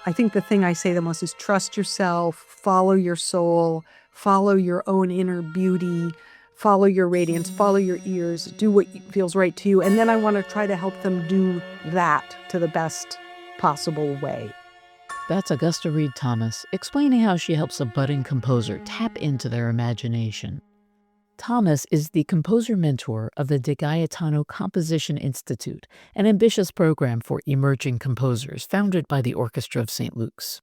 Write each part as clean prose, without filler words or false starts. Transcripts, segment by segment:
I think the thing I say the most is trust yourself, follow your soul, follow your own inner beauty, follow your radiance, follow your ears, do what feels right to you. And then I want to try to help them do that to the best possible way. That's Augusta Read Thomas explaining how she helps a budding composer tap into their imagination. Thomas is the composer mentor of the DeGaetano Composition Institute, an ambitious program for emerging composers founded by the Orchestra of St. Luke's.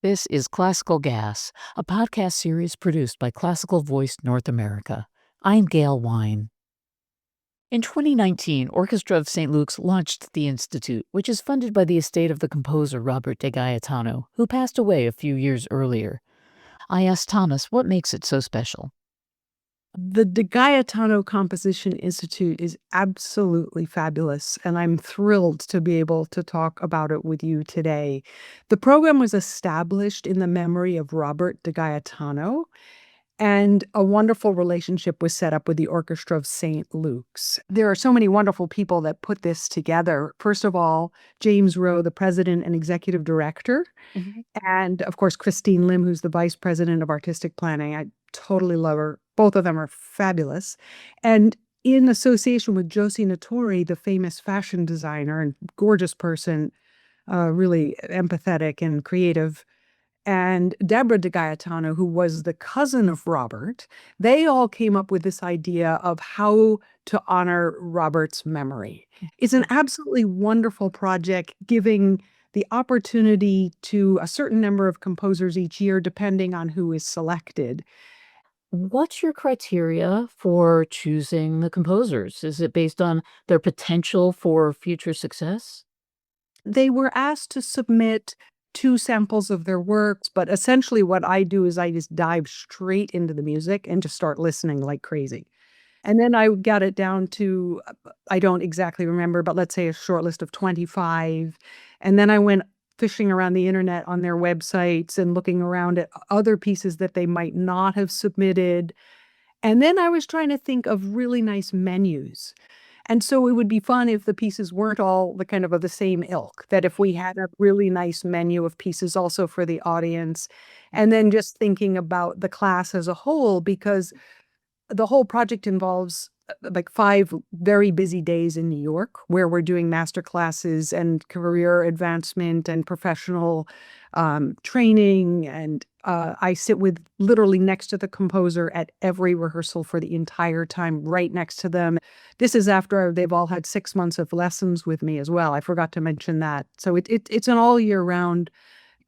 This is Classical Gas, a podcast series produced by Classical Voice North America. I'm Gail Wine. In 2019, Orchestra of St. Luke's launched the Institute, which is funded by the estate of the composer Robert DeGaetano, who passed away a few years earlier. I asked Thomas what makes it so special. The DeGaetano Composition Institute is absolutely fabulous, and I'm thrilled to be able to talk about it with you today. The program was established in the memory of Robert DeGaetano, and a wonderful relationship was set up with the Orchestra of St. Luke's. There are so many wonderful people that put this together. First of all, James Rowe, the president and executive director, and of course, Christine Lim, who's the vice president of artistic planning. I totally love her. Both of them are fabulous. And in association with Josie Nattori, the famous fashion designer and gorgeous person, really empathetic and creative, and Deborah DeGaetano, who was the cousin of Robert, they all came up with this idea of how to honor Robert's memory. It's an absolutely wonderful project, giving the opportunity to a certain number of composers each year, depending on who is selected. What's your criteria for choosing the composers? Is it based on their potential for future success? They were asked to submit 2 samples of their works, but essentially what I do is I just dive straight into the music and just start listening like crazy. And then I got it down to, I don't exactly remember, but let's say a short list of 25. And then I went fishing around the internet on their websites and looking around at other pieces that they might not have submitted. And then I was trying to think of really nice menus. And so it would be fun if the pieces weren't all the kind of the same ilk, that if we had a really nice menu of pieces also for the audience, and then just thinking about the class as a whole, because the whole project involves like 5 very busy days in New York where we're doing master classes and career advancement and professional training. And I sit with literally next to the composer at every rehearsal for the entire time, right next to them. This is after they've all had 6 months of lessons with me as well. I forgot to mention that. So it's an all year round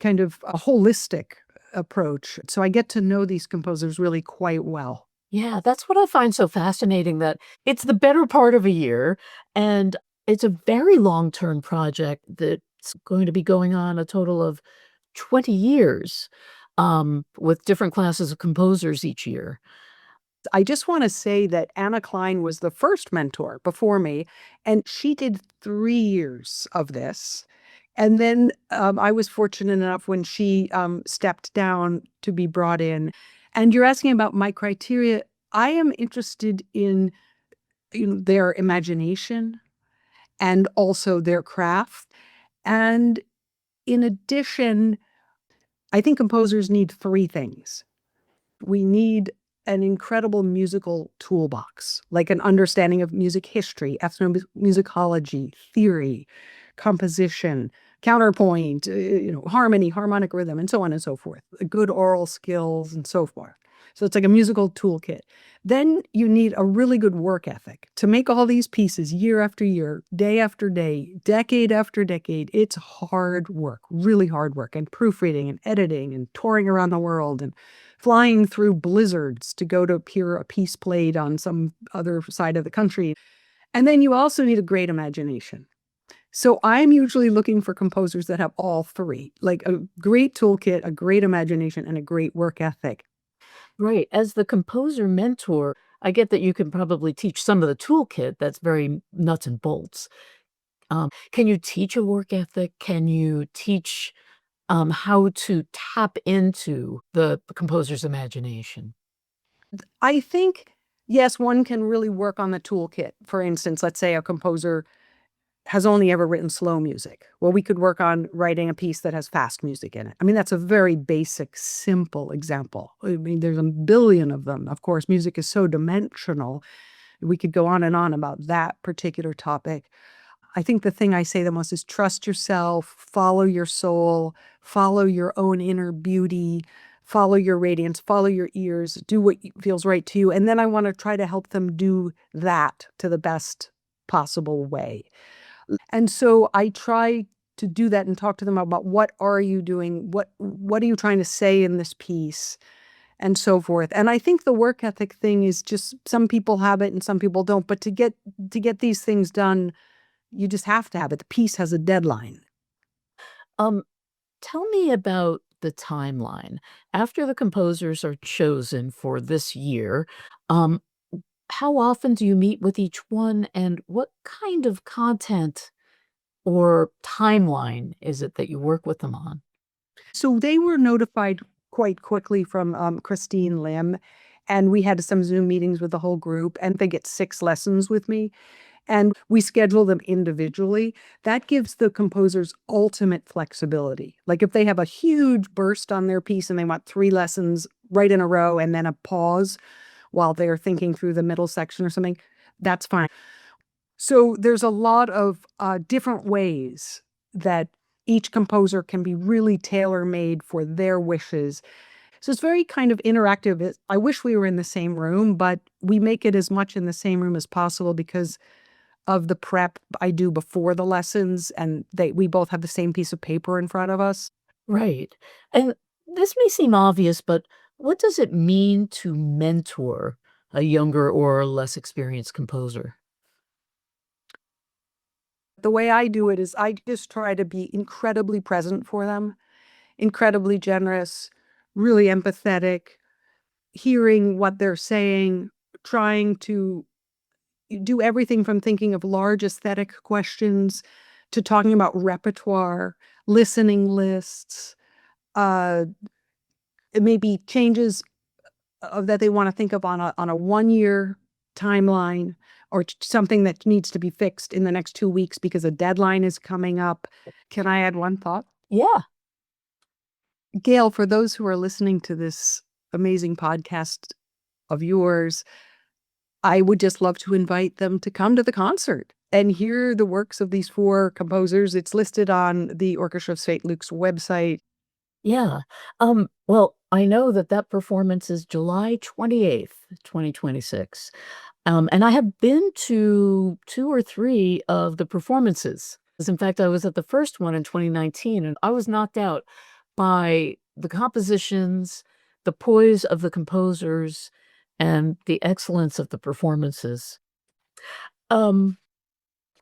kind of a holistic approach. So I get to know these composers really quite well. Yeah, that's what I find so fascinating, that it's the better part of a year, and it's a very long-term project that's going to be going on a total of 20 years, with different classes of composers each year. I just want to say that Anna Klein was the first mentor before me, and she did 3 years of this. And then I was fortunate enough when she stepped down to be brought in. And you're asking about my criteria. I am interested in their imagination and also their craft. And in addition, I think composers need 3 things. We need an incredible musical toolbox, like an understanding of music history, ethnomusicology, theory, composition, counterpoint, harmony, harmonic rhythm, and so on and so forth, good oral skills and so forth. So it's like a musical toolkit. Then you need a really good work ethic to make all these pieces year after year, day after day, decade after decade. It's hard work, really hard work, and proofreading and editing and touring around the world and flying through blizzards to go to hear a piece played on some other side of the country. And then you also need a great imagination. So I'm usually looking for composers that have all 3, like a great toolkit, a great imagination, and a great work ethic. Right. As the composer mentor, I get that you can probably teach some of the toolkit that's very nuts and bolts. Can you teach a work ethic? Can you teach how to tap into the composer's imagination? I think, yes, one can really work on the toolkit. For instance, let's say a composer has only ever written slow music. Well, we could work on writing a piece that has fast music in it. I mean, that's a very basic, simple example. I mean, there's a billion of them. Of course, music is so dimensional. We could go on and on about that particular topic. I think the thing I say the most is trust yourself, follow your soul, follow your own inner beauty, follow your radiance, follow your ears, do what feels right to you. And then I want to try to help them do that to the best possible way. And so I try to do that and talk to them about what are you doing? What are you trying to say in this piece? And so forth. And I think the work ethic thing is just some people have it and some people don't. But to get these things done, you just have to have it. The piece has a deadline. Um, Tell me about the timeline. After the composers are chosen for this year, um, how often do you meet with each one, and what kind of content or timeline is it that you work with them on? So they were notified quite quickly from Christine Lim, and we had some Zoom meetings with the whole group, and they get 6 lessons with me. And we schedule them individually. That gives the composers ultimate flexibility. Like if they have a huge burst on their piece and they want 3 lessons right in a row and then a pause while they're thinking through the middle section or something, that's fine. So there's a lot of different ways that each composer can be really tailor-made for their wishes. So it's very kind of interactive. I wish we were in the same room, but we make it as much in the same room as possible because of the prep I do before the lessons, and we both have the same piece of paper in front of us. Right. And this may seem obvious, but what does it mean to mentor a younger or less experienced composer? The way I do it is I just try to be incredibly present for them, incredibly generous, really empathetic, hearing what they're saying, trying to do everything from thinking of large aesthetic questions to talking about repertoire, listening lists, uh, maybe changes that they want to think of on a 1 year timeline or something that needs to be fixed in the next 2 weeks because a deadline is coming up. Can I add one thought? Yeah. Gail, for those who are listening to this amazing podcast of yours, I would just love to invite them to come to the concert and hear the works of these 4 composers. It's listed on the Orchestra of St. Luke's website. Yeah. Well, I know that that performance is July 28th, 2026. And I have been to 2 or 3 of the performances. As in fact, I was at the first one in 2019, and I was knocked out by the compositions, the poise of the composers, and the excellence of the performances. Um,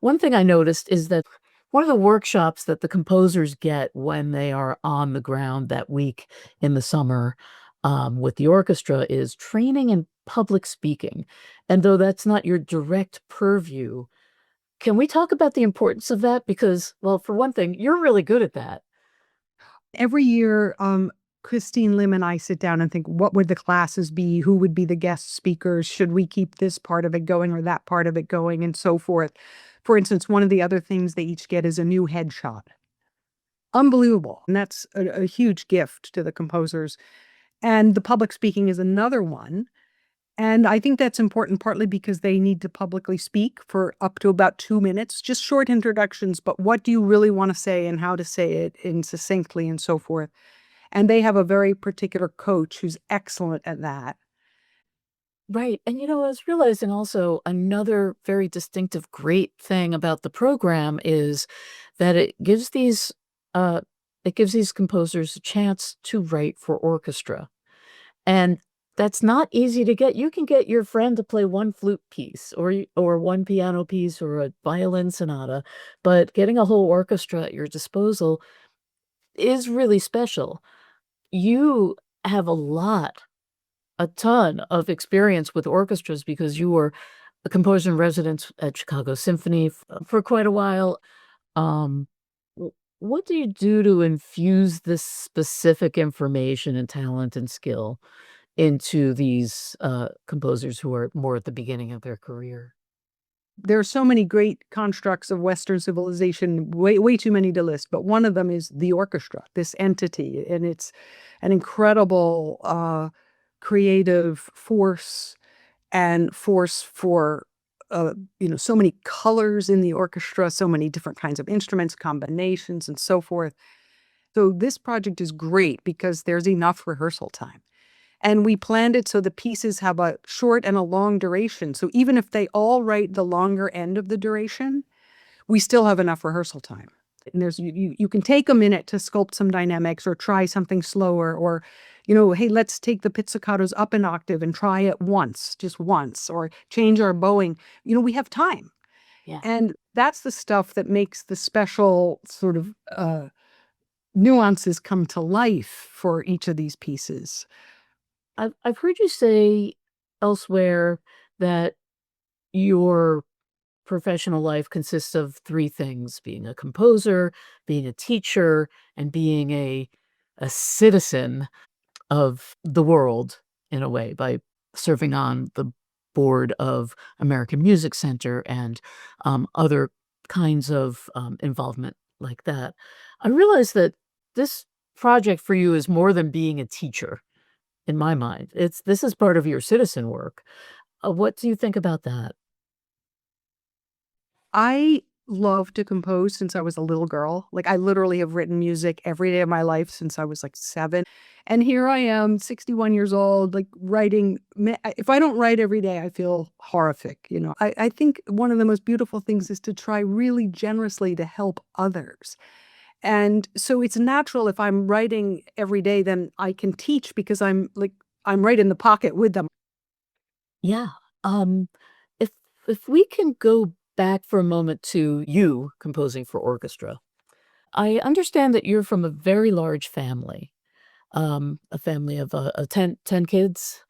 One thing I noticed is that one of the workshops that the composers get when they are on the ground that week in the summer, with the orchestra is training in public speaking. And though that's not your direct purview, can we talk about the importance of that? Because, well, for one thing, you're really good at that. Every year, Christine Lim and I sit down and think, what would the classes be? Who would be the guest speakers? Should we keep this part of it going or that part of it going, and so forth? For instance, one of the other things they each get is a new headshot. Unbelievable. And that's a huge gift to the composers. And the public speaking is another one. And I think that's important partly because they need to publicly speak for up to about 2 minutes, just short introductions, but what do you really want to say and how to say it in succinctly and so forth. And they have a very particular coach who's excellent at that. Right. And I was realizing also another very distinctive great thing about the program is that uh it gives these composers a chance to write for orchestra. And that's not easy to get. You can get your friend to play one flute piece or one piano piece or a violin sonata, but getting a whole orchestra at your disposal is really special. You have a ton of experience with orchestras because you were a composer in residence at Chicago Symphony for quite a while. Um, what do you do to infuse this specific information and talent and skill into these composers who are more at the beginning of their career? There are so many great constructs of Western civilization, way too many to list, but one of them is the orchestra, this entity, and it's an incredible creative force and force for so many colors in the orchestra, so many different kinds of instruments, combinations, and so forth. So this project is great because there's enough rehearsal time. And we planned it so the pieces have a short and a long duration. So even if they all write the longer end of the duration, we still have enough rehearsal time. And you can take a minute to sculpt some dynamics or try something slower, or, hey, let's take the pizzicatos up an octave and try it once, just once, or change our bowing. We have time. Yeah. And that's the stuff that makes the special sort of nuances come to life for each of these pieces. I've heard you say elsewhere that your professional life consists of three things: being a composer, being a teacher, and being a citizen of the world in a way by serving on the board of American Music Center and other kinds of involvement like that. I realize that this project for you is more than being a teacher in my mind. This is part of your citizen work. What do you think about that? I love to compose since I was a little girl. Like, I literally have written music every day of my life since I was like 7. And here I am, 61 years old, like writing. If I don't write every day, I feel horrific. I think one of the most beautiful things is to try really generously to help others. And so it's natural if I'm writing every day, then I can teach because I'm right in the pocket with them. Yeah. Um, if if we can go back for a moment to you composing for orchestra, I understand that you're from a very large family, a family of 10 kids.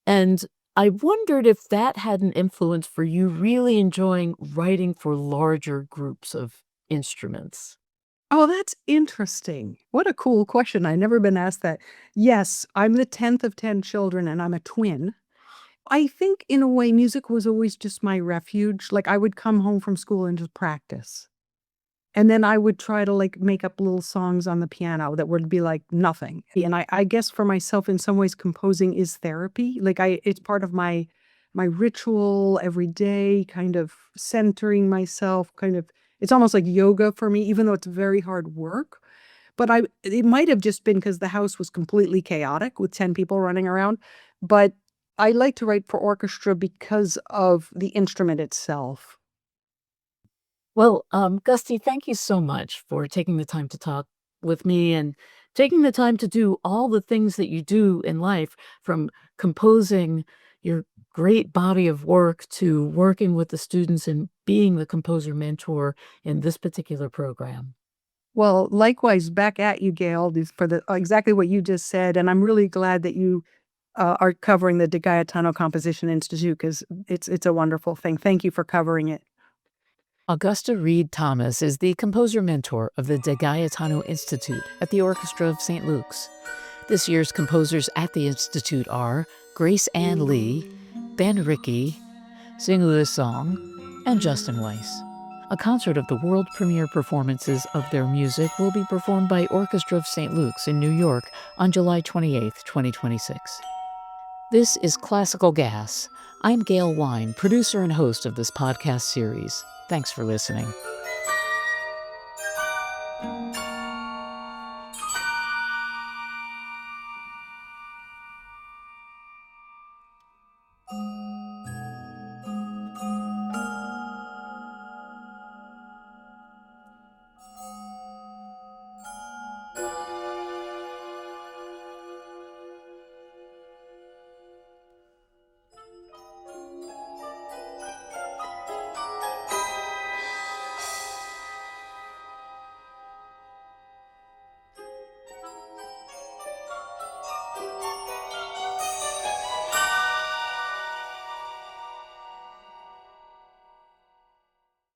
And I wondered if that had an influence for you really enjoying writing for larger groups of instruments. Oh, that's interesting. What a cool question. I've never been asked that. Yes, I'm the 10th of 10 children and I'm a twin. I think in a way music was always just my refuge. Like, I would come home from school and just practice. And then I would try to, like, make up little songs on the piano that would be like nothing. And I guess for myself, in some ways, composing is therapy. Like, it's part of my ritual every day, kind of centering myself, kind of it's almost like yoga for me, even though it's very hard work. But it might have just been because the house was completely chaotic with 10 people running around. But I like to write for orchestra because of the instrument itself. Well, Gusty, thank you so much for taking the time to talk with me and taking the time to do all the things that you do in life, from composing your great body of work to working with the students and being the composer mentor in this particular program. Well, likewise, back at you, Gail, for the exactly what you just said, and I'm really glad that you are covering the DeGaetano Composition Institute because it's a wonderful thing. Thank you for covering it. Augusta Read Thomas is the composer mentor of the DeGaetano Institute at the Orchestra of St. Luke's. This year's composers at the Institute are Grace Ann Lee, Ben Rickey, Singlu Song, and Justin Weiss. A concert of the world premiere performances of their music will be performed by Orchestra of St. Luke's in New York on July 28, 2026. This is Classical Gas. I'm Gail Wine, producer and host of this podcast series. Thanks for listening.